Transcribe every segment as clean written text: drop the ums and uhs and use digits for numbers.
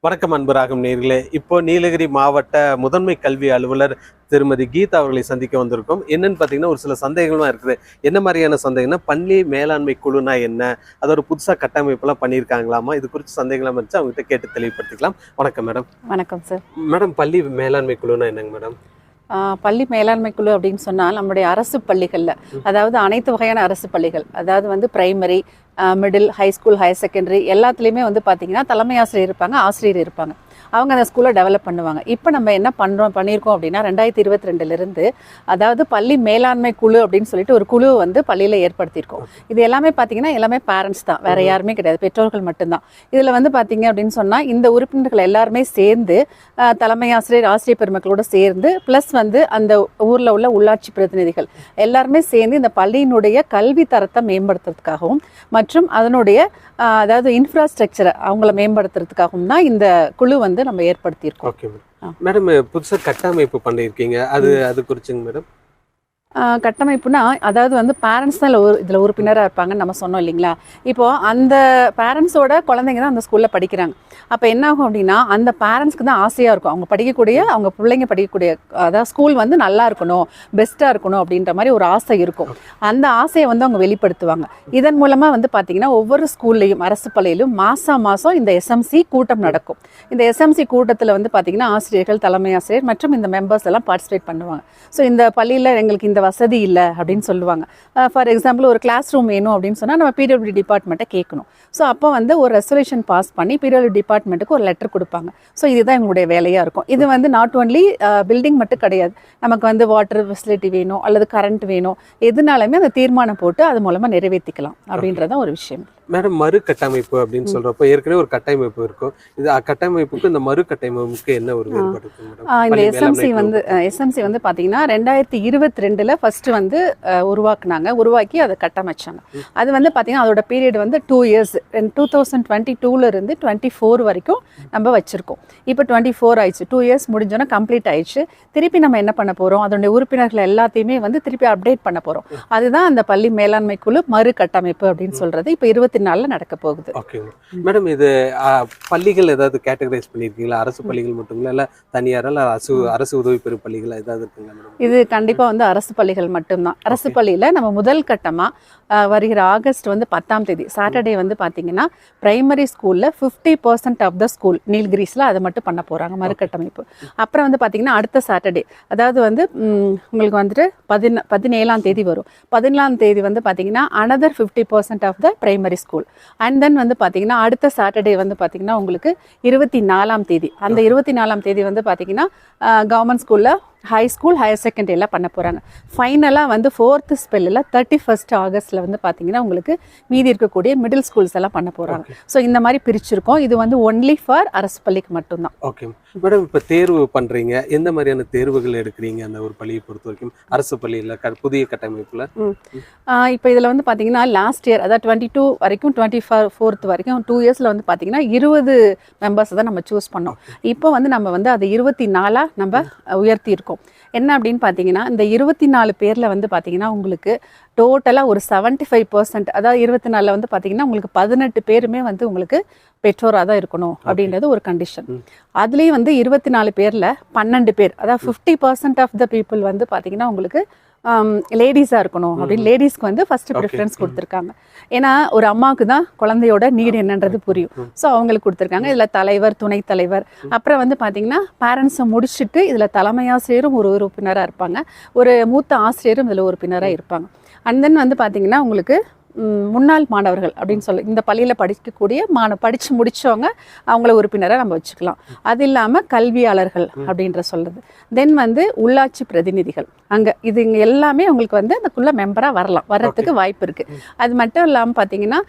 வணக்கம் அன்பராகும் நேர்களே. இப்போ நீலகிரி மாவட்ட முதன்மை கல்வி அலுவலர் திருமதி கீதா அவர்களை சந்திக்க வந்திருக்கோம். என்னன்னு பார்த்தீங்கன்னா, ஒரு சில சந்தேகங்களும் இருக்குது. என்ன மாதிரியான சந்தேகம்னா, பள்ளி மேலாண்மை குழுனா என்ன, அதோட புதுசாக கட்டமைப்பெல்லாம் பண்ணியிருக்காங்களாமா, இது குறித்து சந்தேகம்லாம் இருந்துச்சு. அவங்ககிட்ட கேட்டு தெளிவுபடுத்திக்கலாம். வணக்கம் மேடம். வணக்கம் சார். மேடம், பள்ளி மேலாண்மை குழுனா என்னங்க மேடம்? பள்ளி மேலாண்மை குழு அப்படின்னு சொன்னால் நம்முடைய அரசு பள்ளிகளில், அதாவது அனைத்து வகையான அரசு பள்ளிகள், அதாவது வந்து primary, middle, high school, higher secondary எல்லாத்துலேயுமே வந்து பார்த்திங்கன்னா தலைமை ஆசிரியர் இருப்பாங்க, ஆசிரியர் இருப்பாங்க. அவங்க அந்த ஸ்கூலை டெவலப் பண்ணுவாங்க. இப்போ நம்ம என்ன பண்ணியிருக்கோம் அப்படின்னா 2022 அதாவது பள்ளி மேலாண்மை குழு அப்படின்னு சொல்லிட்டு ஒரு குழு வந்து பள்ளியில் ஏற்படுத்தியிருக்கோம். இது எல்லாமே பார்த்தீங்கன்னா எல்லாமே பேரண்ட்ஸ் தான், வேற யாருமே கிடையாது, பெற்றோர்கள் மட்டும்தான். இதில் வந்து பார்த்தீங்க அப்படின்னு சொன்னால் இந்த உறுப்பினர்கள் எல்லாருமே சேர்ந்து தலைமை ஆசிரியர், ஆசிரியர் பெருமக்களோடு சேர்ந்து ப்ளஸ் வந்து அந்த ஊரில் உள்ள உள்ளாட்சி பிரதிநிதிகள் எல்லாருமே சேர்ந்து இந்த பள்ளியினுடைய கல்வி தரத்தை மேம்படுத்துறதுக்காகவும் மற்றும் அதனுடைய அதாவது இன்ஃப்ராஸ்ட்ரக்சரை அவங்கள மேம்படுத்துறதுக்காகவும் தான் இந்த குழு வந்து நம்ம ஏற்படுத்தியிருக்கோம். Okay madam. புதுசாக கட்டமைப்பு பண்ணியிருக்கீங்க, அது குறிச்சுங்க மேடம்? கட்டமைப்புனா அதாவது வந்து பேரண்ட்ஸ் தான் இதில் உறுப்பினராக இருப்பாங்கன்னு நம்ம சொன்னோம் இல்லைங்களா. இப்போது அந்த பேரண்ட்ஸோட குழந்தைங்க தான் அந்த ஸ்கூலில் படிக்கிறாங்க. அப்போ என்ன ஆகும் அப்படின்னா அந்த பேரண்ட்ஸ்க்கு தான் ஆசையாக இருக்கும் அவங்க படிக்கக்கூடிய, அவங்க பிள்ளைங்க படிக்கக்கூடிய, அதாவது ஸ்கூல் வந்து நல்லா இருக்கணும், பெஸ்ட்டாக இருக்கணும் அப்படின்ற மாதிரி ஒரு ஆசை இருக்கும். அந்த ஆசையை வந்து அவங்க வெளிப்படுத்துவாங்க. இதன் மூலமாக வந்து பார்த்திங்கன்னா ஒவ்வொரு ஸ்கூல்லையும், அரசு பள்ளியிலும் மாதம் இந்த எஸ்எம்சி கூட்டம் நடக்கும். இந்த எஸ்எம்சி கூட்டத்தில் வந்து பார்த்திங்கன்னா ஆசிரியர்கள், தலைமை ஆசிரியர் மற்றும் இந்த மெம்பர்ஸ் எல்லாம் பார்ட்டிசிபேட் பண்ணுவாங்க. ஸோ இந்த பள்ளியில் எங்களுக்கு இந்த வசதி இல்லை அப்படின்னு சொல்லுவாங்க. ஃபார் எக்ஸாம்பிள் ஒரு கிளாஸ் ரூம் வேணும் அப்படின்னு சொன்னால் நம்ம பிடபிள்யூடி டிபார்ட்மெண்ட்டை கேட்கணும். ஸோ அப்போ வந்து ஒரு ரெசல்யூஷன் பாஸ் பண்ணி பிடபிள்யூடி டிபார்ட்மெண்ட்டுக்கு ஒரு லெட்டர் கொடுப்பாங்க. ஸோ இதுதான் எங்களுடைய வேலையாக இருக்கும். இது வந்து நாட் ஒன்லி பில்டிங் மட்டும் கிடையாது, நமக்கு வந்து வாட்டர் ஃபெசிலிட்டி வேணும் அல்லது கரண்ட் வேணும், எதுனாலுமே அந்த தீர்மானம் போட்டு அது மூலமாக நிறைவேற்றிக்கலாம் அப்படின்றதான் ஒரு விஷயம். மேடம், மறு கட்டமைப்பு அப்படின்னு சொல்றப்போ ஏற்கனவே ஒரு கட்டமைப்பு இருக்கும். இது கட்டமைப்புக்கு இந்த மறு கட்டமைப்புக்கு என்ன ஒரு வேறுபாடு இருக்கு மேடம்? இந்த எஸ்எம்சி வந்து பார்த்தீங்கன்னா 2022 ஃபர்ஸ்ட் வந்து உருவாக்கி அதை கட்டமைச்சாங்க. அது வந்து பார்த்தீங்கன்னா அதோட பீரியட் வந்து 2 இயர்ஸ், 2022 இருந்து 24 வரைக்கும் நம்ம வச்சிருக்கோம். இப்போ 24 ஆயிடுச்சு, 2 இயர்ஸ் முடிஞ்சோன்னா கம்ப்ளீட் ஆயிடுச்சு. திருப்பி நம்ம என்ன பண்ண போகிறோம், அதனுடைய உறுப்பினர்கள் எல்லாத்தையுமே வந்து திருப்பி அப்டேட் பண்ண போகிறோம். அதுதான் அந்த பள்ளி மேலாண்மை குழு மறு கட்டமைப்பு அப்படின்னு சொல்றது. இப்போ 24 நடக்க போகுது. Okay madam. இது பள்ளிகள் ஏதாவது கேட்டகரைஸ் பண்ணியிருக்கீங்களா? அரசு பள்ளிகள் மட்டுங்களா, இல்லை தனியார் அரசு உதவி பெறும் பள்ளிகள் ஏதாவது இருக்குங்களா மேடம்? இது கண்டிப்பாக வந்து அரசு பள்ளிகள் மட்டும்தான். அரசு பள்ளியில் நம்ம முதல் கட்டமாக வருகிற ஆகஸ்ட் வந்து 10ஆம் தேதி சாட்டர்டே வந்து பார்த்தீங்கன்னா பிரைமரி ஸ்கூலில் 50% ஆஃப் த ஸ்கூல் நீல்கிரிஸில் அதை மட்டும் பண்ண போகிறாங்க மறுகட்டமைப்பு. அப்புறம் வந்து பார்த்தீங்கன்னா அடுத்த சாட்டர்டே, அதாவது வந்து உங்களுக்கு வந்துட்டு 17ஆம் தேதி வரும். 17ஆம் தேதி வந்து பார்த்தீங்கன்னா another 50% of the primary school. And then வந்து பார்த்தீங்கன்னா அடுத்த சாட்டர்டே வந்து பார்த்தீங்கன்னா உங்களுக்கு 24ஆம் தேதி. அந்த 24ஆம் தேதி வந்து பார்த்தீங்கன்னா கவர்மெண்ட் ஸ்கூலில் ஹை ஸ்கூல், ஹையர் செகண்டரியில் பண்ண போகிறாங்க. ஃபைனலாக வந்து 4th ஸ்பெல்லில் 31 ஆகஸ்ட்டில் வந்து பார்த்தீங்கன்னா உங்களுக்கு மீதி இருக்கக்கூடிய மிடில் ஸ்கூல்ஸ் எல்லாம் பண்ண போகிறாங்க. ஸோ இந்த மாதிரி பிரிச்சிருக்கோம். இது வந்து ஒன்லி ஃபார் அரசு பள்ளிக்கு மட்டும்தான். Okay madam. இப்போ தேர்வு பண்ணுறீங்க, எந்த மாதிரியான தேர்வுகள் எடுக்கிறீங்க அந்த ஒரு பள்ளியை பொறுத்த வரைக்கும் அரசு பள்ளியில் புதிய கட்டமைப்பில்? இப்போ இதில் வந்து பார்த்தீங்கன்னா லாஸ்ட் இயர், அதாவது 22 வரைக்கும் 24th வரைக்கும் 2 இயர்ஸில் வந்து பார்த்தீங்கன்னா 20 மெம்பர்ஸ் தான் நம்ம சூஸ் பண்ணோம். இப்போ வந்து நம்ம வந்து அதை 24 நம்ம உயர்த்தி இருக்கோம். என்ன அப்படின்னு பார்த்தீங்கன்னா இந்த 24 பேரில் வந்து பார்த்தீங்கன்னா உங்களுக்கு டோட்டலாக ஒரு 75%, அதாவது 24 வந்து பார்த்தீங்கன்னா உங்களுக்கு 18 பேருமே வந்து உங்களுக்கு பெற்றோராக தான் இருக்கணும் அப்படின்றது ஒரு கண்டிஷன். அதுலேயும் வந்து 24 பேரில் 12 பேர், அதாவது 50% ஆஃப் த பீப்புள் வந்து பார்த்தீங்கன்னா உங்களுக்கு லேடிஸாக இருக்கணும் அப்படின்னு லேடிஸ்க்கு வந்து ஃபர்ஸ்ட் ப்ரிஃபரன்ஸ் கொடுத்துருக்காங்க. ஏன்னா ஒரு அம்மாவுக்கு தான் குழந்தையோட நீடு என்னன்றது புரியும். ஸோ அவங்களுக்கு கொடுத்துருக்காங்க. இதில் தலைவர், துணைத் தலைவர், அப்புறம் வந்து பார்த்தீங்கன்னா பேரண்ட்ஸை முடிச்சுட்டு இதில் தலைமை ஆசிரியரும் ஒரு உறுப்பினராக இருப்பாங்க, ஒரு மூத்த ஆசிரியரும் இதில் உறுப்பினராக இருப்பாங்க. அண்ட் தென் வந்து பார்த்தீங்கன்னா உங்களுக்கு முன்னாள் மாணவர்கள் அப்படின்னு சொல்லி இந்த பள்ளியில் படிக்கக்கூடிய படித்து முடித்தவங்க அவங்கள உறுப்பினராக நம்ம வச்சுக்கலாம். அது இல்லாமல் கல்வியாளர்கள் அப்படின்ற சொல்கிறது. தென் வந்து உள்ளாட்சி பிரதிநிதிகள், இங்கே எல்லாமே உங்களுக்கு வந்து அதுக்குள்ள மெம்பராக வர்றதுக்கு வாய்ப்பு இருக்குது. அது மட்டும் இல்லாமல் பார்த்தீங்கன்னா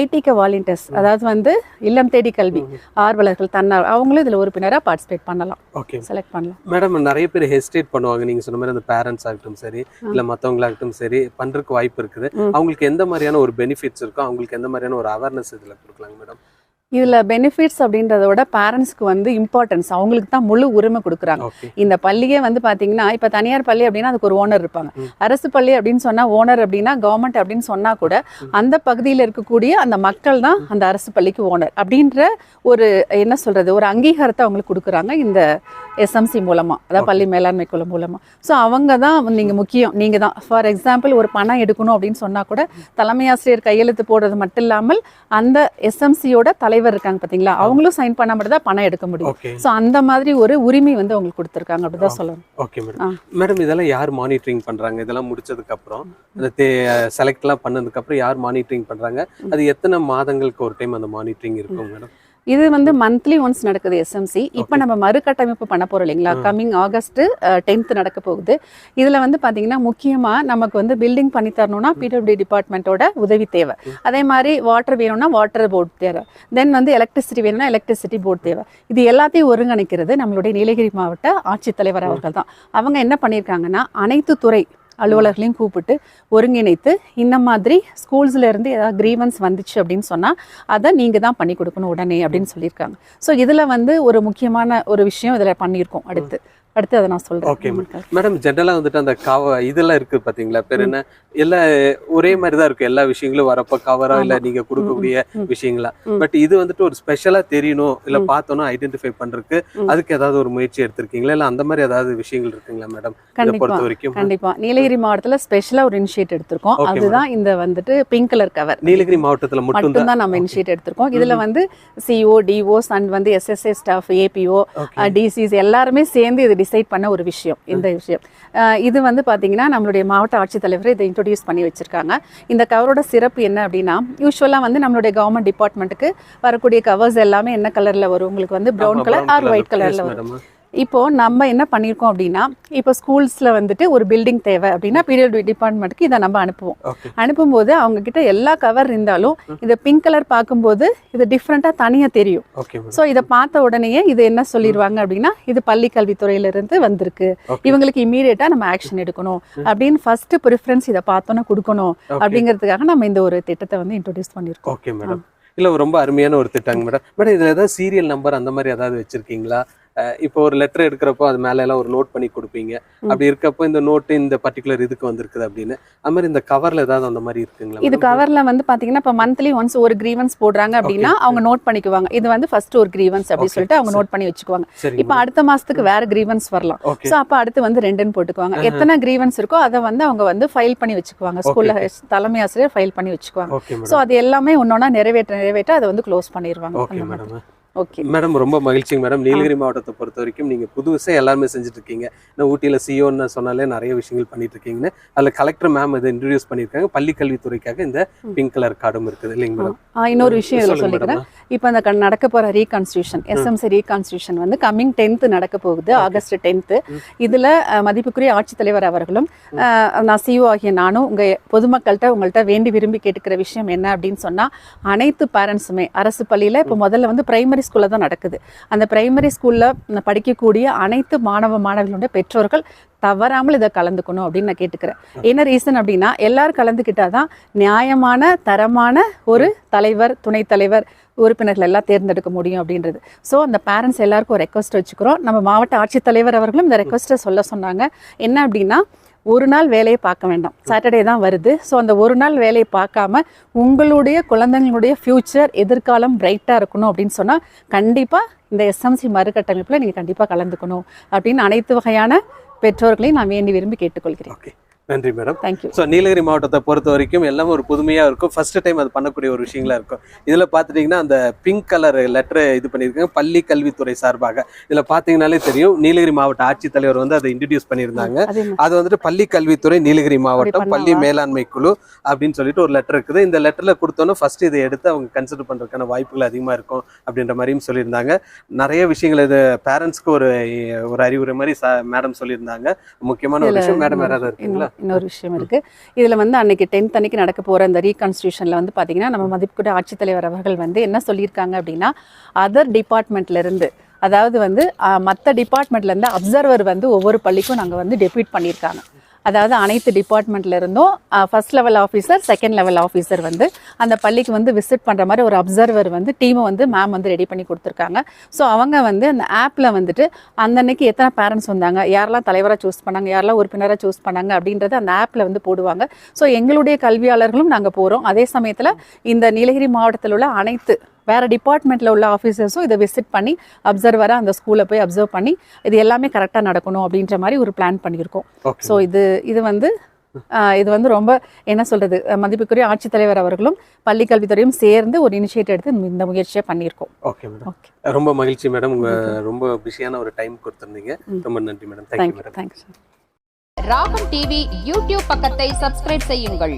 ஐடிக்கு வாலண்டியர்ஸ், அதாவது வந்து இல்லம் தேடி கல்வி ஆர்வலர்கள், அவங்களும் இதில் உறுப்பினராக பார்ட்டிசிபேட் பண்ணலாம், செலக்ட் பண்ணலாம். மேடம், நிறைய பேர் ஹெசிடேட் பண்ணுவாங்க, நீங்கள் சொன்ன மாதிரி அந்த பேரண்ட்ஸ் ஆகட்டும் சரி, இல்லை மற்றவங்களாகட்டும் சரி, பண்ணுறதுக்கு வாய்ப்பு இருக்குது. அவங்களுக்கு எந்த மாதிரியான ஒரு பெனிஃபிட்ஸ் இருக்கும், அவங்களுக்கு எந்த மாதிரியான ஒரு அவேர்னஸ் இதில் கொடுக்கலாங்க மேடம்? இதுல பெனிஃபிட்ஸ் அப்படின்றத விட பேரண்ட்ஸ்க்கு வந்து இம்பார்ட்டன்ஸ், அவங்களுக்கு தான் முழு உரிமை கொடுக்குறாங்க. ஓகே. இந்த பள்ளியே வந்து பாத்தீங்கன்னா இப்ப தனியார் பள்ளி அப்படின்னா அதுக்கு ஒரு ஓனர் இருப்பாங்க. அரசு பள்ளி அப்படின்னு சொன்னா ஓனர் அப்படின்னா கவர்மெண்ட் அப்படின்னு சொன்னா கூட அந்த பகுதியில் இருக்கக்கூடிய அந்த மக்கள் தான் அந்த அரசு பள்ளிக்கு ஓனர் அப்படின்ற ஒரு என்ன சொல்றது ஒரு அங்கீகாரத்தை அவங்களுக்கு கொடுக்குறாங்க இந்த எஸ்எம்சி மூலமா, அதாவது பள்ளி மேலாண்மை குழு மூலமா. ஸோ அவங்க தான் நீங்க முக்கியம், நீங்க தான். ஃபார் எக்ஸாம்பிள் ஒரு பணம் எடுக்கணும் அப்படின்னு சொன்னா கூட தலைமை ஆசிரியர் கையெழுத்து போடுறது மட்டும் இல்லாமல் அந்த எஸ்எம்சியோட தலைவர் இருக்காங்க பாத்தீங்களா, அவங்களும் சைன் பண்ண மட்டும் தான் பணம் எடுக்க முடியும். ஓகே. ஸோ அந்த மாதிரி ஒரு உரிமை வந்து அவங்களுக்கு கொடுத்துருக்காங்க அப்படிதான் சொல்லணும். Okay madam. மேடம் இதெல்லாம் யார் மானிட்டரிங் பண்றாங்க? இதெல்லாம் முடிச்சதுக்கு அப்புறம் அந்த செலக்ட்லாம் பண்ணதுக்கு அப்புறம் யார் மானிட்டரிங் பண்றாங்க? அது எத்தனை மாதங்களுக்கு ஒரு டைம் அந்த மானிட்டரிங் இருக்கும் மேடம்? இது வந்து மந்த்லி ஒன்ஸ் நடக்குது எஸ்எம்சி. இப்போ நம்ம மறுகட்டமைப்பு பண்ண போறோம் இல்லைங்களா, கம்மிங் ஆகஸ்ட் 10th நடக்க போகுது. இதுல வந்து பாத்தீங்கன்னா முக்கியமா நமக்கு வந்து பில்டிங் பண்ணி தரணும்னா பிடபிள்யூடி டிபார்ட்மெண்ட்டோட உதவி தேவை. அதே மாதிரி வாட்டர் வேணும்னா வாட்டர் போர்டு தேவை. தென் வந்து எலக்ட்ரிசிட்டி வேணும்னா எலக்ட்ரிசிட்டி போர்டு தேவை. இது எல்லாத்தையும் ஒருங்கிணைக்கிறது நம்மளுடைய நீலகிரி மாவட்ட ஆட்சித்தலைவர் அவர்கள் தான். அவங்க என்ன பண்ணியிருக்காங்கன்னா அனைத்து துறை அலுவலர்களையும் கூப்பிட்டு ஒருங்கிணைத்து இந்த மாதிரி ஸ்கூல்ஸ்ல இருந்து ஏதாவது கிரீவன்ஸ் வந்துச்சு அப்படின்னு சொன்னா அதை நீங்க தான் பண்ணி கொடுக்கணும் உடனே அப்படின்னு சொல்லியிருக்காங்க. ஸோ இதுல வந்து ஒரு முக்கியமான ஒரு விஷயம் இதுல பண்ணியிருக்கோம். அடுத்து அதை நான் சொல்றேன். Okay madam. ஜென்ரலா வந்துட்டு அந்த இதெல்லாம் இருக்கு பாத்தீங்களா, பேர் என்ன, எல்லாம் ஒரே மாதிரி தான் இருக்கும் எல்லா விஷயங்களும் வரப்ப கவரா இல்ல நீங்க கொடுக்கக்கூடிய விஷயங்களா. பட் இது வந்துட்டு ஒரு ஸ்பெஷலா தெரியணும் இல்ல பார்த்தோன்னா ஐடென்டிஃபை பண்றதுக்கு அதுக்கு ஏதாவது ஒரு முயற்சி எடுத்திருக்கீங்களா, இல்ல அந்த மாதிரி ஏதாவது விஷயங்கள் இருக்குங்களா மேடம்? பொறுத்த வரைக்கும் கண்டிப்பா நீலகிரி மாவட்டத்துல ஸ்பெஷலா ஒரு இனிஷியேட் எடுத்திருக்கோம். அதுதான் இந்த வந்துட்டு பிங்க் கலர் கவர். நீலகிரி மாவட்டத்துல மட்டும் தான் நம்ம இனிஷியேட் எடுத்திருக்கோம். இதுல வந்து சிஓ, டிஓஸ் அண்ட் வந்து எஸ்எஸ்ஏ ஸ்டாஃப், ஏபிஓ, டிசிஸ் எல்லாருமே சேர்ந்து இது டிசைட் பண்ண ஒரு விஷயம். இந்த விஷயம் இது வந்து பாத்தீங்கன்னா நம்மளுடைய மாவட்ட ஆட்சித்தலைவர் இதை இன்ட்ரோடியூஸ் பண்ணி வச்சிருக்காங்க. இந்த கவரோட சிறப்பு என்ன அப்படின்னா, யூஸ்வலா வந்து நம்மளுடைய கவர்மெண்ட் டிபார்ட்மெண்ட்டுக்கு வரக்கூடிய கவர்ஸ் எல்லாமே என்ன கலர்ல வரும், உங்களுக்கு வந்து ப்ரௌன் கலர் ஆர் ஒயிட் கலர்ல வரும். இப்போ நம்ம என்ன பண்ணியிருக்கோம் அப்படின்னா, இப்போ ஸ்கூல்ஸ்ல வந்துட்டு ஒரு பில்டிங் தேவை அப்படின்னா பிடபிள்யூடி டிபார்ட்மெண்ட்டுக்கு இதை நம்ம அனுப்புவோம். அனுப்பும்போது அவங்க கிட்ட எல்லா கவர் இருந்தாலும் இந்த பிங்க் கலர் பார்க்கும்போது இது டிஃப்ரெண்டா தனியா தெரியும். ஸோ இதை பார்த்த உடனே இது என்ன சொல்லிடுவாங்க அப்படின்னா, இது பள்ளி கல்வித்துறையில இருந்து வந்திருக்கு, இவங்களுக்கு இமீடியட்டா நம்ம ஆக்ஷன் எடுக்கணும் அப்படின்னு ஃபர்ஸ்ட் ப்ரிஃபரன்ஸ் இதை பார்த்தோன்னா கொடுக்கணும் அப்படிங்கிறதுக்காக நம்ம இந்த ஒரு திட்டத்தை வந்து இன்ட்ரோடியூஸ் பண்ணியிருக்கோம். Okay madam. இல்ல ரொம்ப அருமையான ஒரு திட்டங்க மேடம். மேடம் இதுல ஏதாவது சீரியல் நம்பர் அந்த மாதிரி ஏதாவது வச்சிருக்கீங்களா? இப்போ ஒரு லெட்டர் எடுக்கிறப்போ அது மேல எல்லாம் ஒரு நோட் பண்ணி கொடுப்பீங்க. அப்படி இருக்கப்போ இந்த நோட்டு இந்த பர்டிகுலர் இதுக்கு வந்திருக்குது அப்படின்னு அது மாதிரி இந்த கவர்ல ஏதாவது அந்த மாதிரி இருக்குங்களா? இது கவர்ல வந்து பாத்தீங்கன்னா இப்போ மந்த்லி ஒன்ஸ் ஒரு கிரீவன்ஸ் போடுறாங்க அப்படின்னா அவங்க நோட் பண்ணிக்குவாங்க. இது வந்து ஃபர்ஸ்ட் ஒரு கிரீவன்ஸ் அப்படின்னு சொல்லிட்டு அவங்க நோட் பண்ணி வச்சுக்குவாங்க. இப்போ அடுத்த மாசத்துக்கு வேற கிரீவன்ஸ் வரலாம். ஸோ அப்போ அடுத்து வந்து 2ன்னு போட்டுக்குவாங்க. எத்தனை கிரீவன்ஸ் இருக்கோ அதை வந்து அவங்க வந்து ஃபைல் பண்ணி வச்சுக்குவாங்க. ஸ்கூல்ல தலைமை ஆசிரியர் ஃபைல் பண்ணி வச்சுக்குவாங்க. ஸோ அது எல்லாமே ஒன்னொன்னா நிறைவேற்ற அதை வந்து க்ளோஸ் பண்ணிடுவாங்க. ஓகே மேடம், ரொம்ப மகிழ்ச்சிங்க மேடம். நீலகிரி மாவட்டத்தை பொறுத்த வரைக்கும் நீங்க புதுசா எல்லாருமே செஞ்சுட்டு இருக்கீங்க. ஊட்டியில சிஓன்னு சொன்னாலே நிறைய விஷயங்கள் பண்ணிட்டு இருக்கீங்கன்னு அதுல கலெக்டர் மேம் இதை இன்ட்ரோடியூஸ் பண்ணியிருக்காங்க. பள்ளி கல்வித்துறைக்காக இந்த பிங்க் கலர் கார்டும் இருக்குது இல்லைங்க மேடம்? இன்னொரு விஷயம் இதில் சொல்லிக்கிறேன். இப்போ அந்த நடக்க போற ரீகான்ஸ்டியூஷன், எஸ்எம்சி ரீகான்ஸ்டியூஷன் வந்து கம்மிங் 10th நடக்க போகுது, ஆகஸ்ட் 10th. இதுல மதிப்புக்குரிய ஆட்சித்தலைவர் அவர்களும் நான் சிஓ ஆகிய நானும் உங்கள்கிட்ட வேண்டி விரும்பி கேட்டுக்கிற விஷயம் என்ன அப்படின்னு சொன்னா, அனைத்து பேரண்ட்ஸுமே அரசு பள்ளியில இப்போ முதல்ல வந்து பிரைமரி ஸ்கூல்ல தான் நடக்குது. அந்த பிரைமரி ஸ்கூல்ல படிக்கக்கூடிய அனைத்து மாணவர்களுடைய பெற்றோர்கள் தவறாமல் இதை கலந்துக்கணும் அப்படின்னு நான் கேட்டுக்கிறேன். என்ன ரீசன் அப்படின்னா, எல்லாரும் கலந்துக்கிட்டாதான் நியாயமான தரமான ஒரு தலைவர், துணைத் தலைவர், உறுப்பினர்கள் எல்லாம் தேர்ந்தெடுக்க முடியும் அப்படின்றது. ஸோ அந்த பேரண்ட்ஸ் எல்லாருக்கும் ஒரு ரெக்வஸ்ட் வச்சுக்கிறோம். நம்ம மாவட்ட ஆட்சித்தலைவர் அவர்களும் இந்த ரெக்வஸ்ட்டை சொன்னாங்க. என்ன அப்படின்னா, ஒரு நாள் வேலையை பார்க்க வேண்டாம், சாட்டர்டே தான் வருது. ஸோ அந்த ஒரு நாள் வேலையை பார்க்காம உங்களுடைய குழந்தைங்களுடைய ஃபியூச்சர், எதிர்காலம் பிரைட்டாக இருக்கணும் அப்படின்னு சொன்னால் கண்டிப்பாக இந்த எஸ்எம்சி மறுகட்டமைப்பில் நீங்கள் கண்டிப்பாக கலந்துக்கணும் அப்படின்னு அனைத்து வகையான பெற்றோர்களையும் நான் வேண்டி விரும்பி கேட்டுக்கொள்கிறேன். ஓகே, நன்றி மேடம். தேங்க்யூ. ஸோ நீலகிரி மாவட்டத்தை பொறுத்த வரைக்கும் எல்லாமே ஒரு புதுமையாக இருக்கும். ஃபர்ஸ்ட் டைம் அது பண்ணக்கூடிய ஒரு விஷயங்களா இருக்கும். இதில் பார்த்துட்டிங்கன்னா அந்த பிங்க் கலர் லெட்டர் இது பண்ணியிருக்காங்க பள்ளி கல்வித்துறை சார்பாக. இதில் பார்த்தீங்கன்னாலே தெரியும் நீலகிரி மாவட்ட ஆட்சித்தலைவர் வந்து அதை இன்ட்ரடியூஸ் பண்ணியிருந்தாங்க. அது வந்துட்டு பள்ளி கல்வித்துறை நீலகிரி மாவட்டம் பள்ளி மேலாண்மை குழு அப்படின்னு சொல்லிட்டு ஒரு லெட்டர் இருக்குது. இந்த லெட்டரில் கொடுத்தோன்னா ஃபர்ஸ்ட் இதை எடுத்து அவங்க கன்சிடர் பண்ணுறதுக்கான வாய்ப்புகள் அதிகமாக இருக்கும் அப்படின்ற மாதிரியும் சொல்லியிருந்தாங்க. நிறைய விஷயங்கள் இது பேரண்ட்ஸ்க்கு ஒரு அறிவுரை மாதிரி மேடம் சொல்லியிருந்தாங்க. முக்கியமான ஒரு விஷயம் மேடம் யாராவது இருக்குங்களா? இன்னொரு விஷயம் இருக்கு. இதுல வந்து அன்னைக்கு 10th அன்னைக்கு நடக்க போற இந்த ரீகான்ஸ்டியூஷன்ல வந்து பாத்தீங்கன்னா நம்ம மதிப்புக்குரிய ஆட்சித்தலைவர் அவர்கள் வந்து என்ன சொல்லியிருக்காங்க அப்படின்னா, அதர் டிபார்ட்மெண்ட்ல இருந்து, அதாவது வந்து மற்ற டிபார்ட்மெண்ட்ல இருந்து அப்சர்வர் வந்து ஒவ்வொரு பள்ளிக்கும் நாங்க வந்து டெப்யூட் பண்ணியிருக்காங்க. அதாவது அனைத்து டிபார்ட்மெண்ட்ல இருந்தும் first level officer, second level officer வந்து அந்த பள்ளிக்கு வந்து விசிட் பண்ணுற மாதிரி ஒரு அப்சர்வர் வந்து டீமை வந்து மேம் வந்து ரெடி பண்ணி கொடுத்துருக்காங்க. ஸோ அவங்க வந்து அந்த ஆப்பில் வந்துட்டு அன்னன்னைக்கு எத்தனை பேரண்ட்ஸ் வந்தாங்க, யாரெல்லாம் தலைவராக சூஸ் பண்ணாங்க, யாரெல்லாம் உறுப்பினராக சூஸ் பண்ணாங்க அப்படின்றத அந்த ஆப்பில் வந்து போடுவாங்க. ஸோ எங்களுடைய கல்வியாளர்களும் நாங்கள் போகிறோம். அதே சமயத்தில் இந்த நீலகிரி மாவட்டத்தில் உள்ள அனைத்து வேறு டிபார்ட்மெண்ட்டில் உள்ள ஆஃபீஸர்ஸும் இதை விசிட் பண்ணி அப்சர்வராக அந்த ஸ்கூலில் போய் அப்சர்வ் பண்ணி இது எல்லாமே கரெக்டாக நடக்கணும் அப்படின்ற மாதிரி ஒரு பிளான் பண்ணியிருக்கோம். ஸோ இது வந்து ரொம்ப என்ன சொல்கிறது, மதிப்புக்குரிய ஆட்சித்தலைவர் அவர்களும் பள்ளி கல்வித்துறையும் சேர்ந்து ஒரு இனிஷியேட்டிவ் எடுத்து இந்த முயற்சியை பண்ணியிருக்கோம். ஓகே மேடம், ஓகே, ரொம்ப மகிழ்ச்சி மேடம். உங்கள் ரொம்ப பிஸியான ஒரு டைம் கொடுத்துருந்தீங்க. ரொம்ப நன்றி மேடம். Thank you madam. தேங்க்ஸ். ராகம் டிவி யூடியூப் பக்கத்தை சப்ஸ்கிரைப் செய்யுங்கள்.